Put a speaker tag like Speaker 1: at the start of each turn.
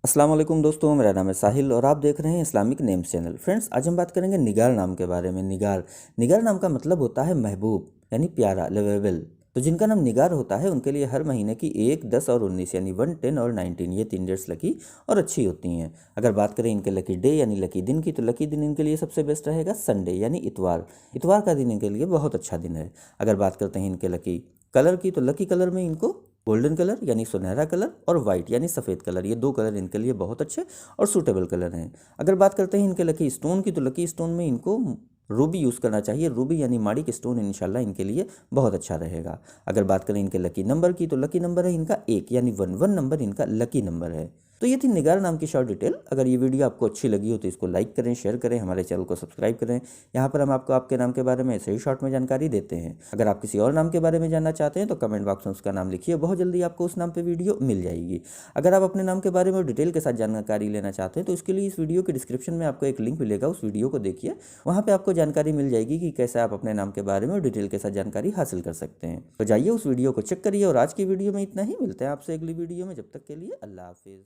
Speaker 1: अस्सलाम वालेकुम दोस्तों, मेरा नाम है साहिल और आप देख रहे हैं इस्लामिक नेम्स चैनल। फ्रेंड्स, आज हम बात करेंगे निगार नाम के बारे में। निगार निगार नाम का मतलब होता है महबूब, यानी प्यारा, लवेबल। तो जिनका नाम निगार होता है उनके लिए हर महीने की 1, 10 और 19 यानी 1, 10 और 19 ये 3 डेट्स लकी और अच्छी होती हैं। अगर बात करें इनके लकी डे यानी लकी दिन की, तो लकी दिन इनके लिए सबसे बेस्ट रहेगा संडे यानी इतवार। इतवार का दिन इनके लिए बहुत अच्छा दिन है। अगर बात करते हैं इनके लकी कलर की, तो लकी कलर में इनको गोल्डन कलर यानी सुनहरा कलर और वाइट यानी सफ़ेद कलर, ये दो कलर इनके लिए बहुत अच्छे और सूटेबल कलर हैं। अगर बात करते हैं इनके लकी स्टोन की, तो लकी स्टोन में इनको रूबी यूज़ करना चाहिए। रूबी यानी माड़ी के स्टोन इंशाल्लाह इनके लिए बहुत अच्छा रहेगा। अगर बात करें इनके लकी नंबर की, तो लकी नंबर है इनका 1 यानी 1 नंबर इनका लकी नंबर है। तो ये थी निगार नाम की शॉर्ट डिटेल। अगर ये वीडियो आपको अच्छी लगी हो तो इसको लाइक करें, शेयर करें, हमारे चैनल को सब्सक्राइब करें। यहाँ पर हम आपको आपके नाम के बारे में ऐसे ही शॉर्ट में जानकारी देते हैं। अगर आप किसी और नाम के बारे में जानना चाहते हैं तो कमेंट बॉक्स में उसका नाम लिखिए, बहुत जल्दी आपको उस नाम पर वीडियो मिल जाएगी। अगर आप अपने नाम के बारे में डिटेल के साथ जानकारी लेना चाहते हैं तो इसके लिए इस वीडियो के डिस्क्रिप्शन में आपको एक लिंक मिलेगा, उस वीडियो को देखिए। वहाँ पे आपको जानकारी मिल जाएगी कि कैसे आप अपने नाम के बारे में डिटेल के साथ जानकारी हासिल कर सकते हैं। तो जाइए उस वीडियो को चेक करिए। और आज की वीडियो में इतना ही, मिलते हैं आपसे अगली वीडियो में। जब तक के लिए अल्लाह हाफिज़।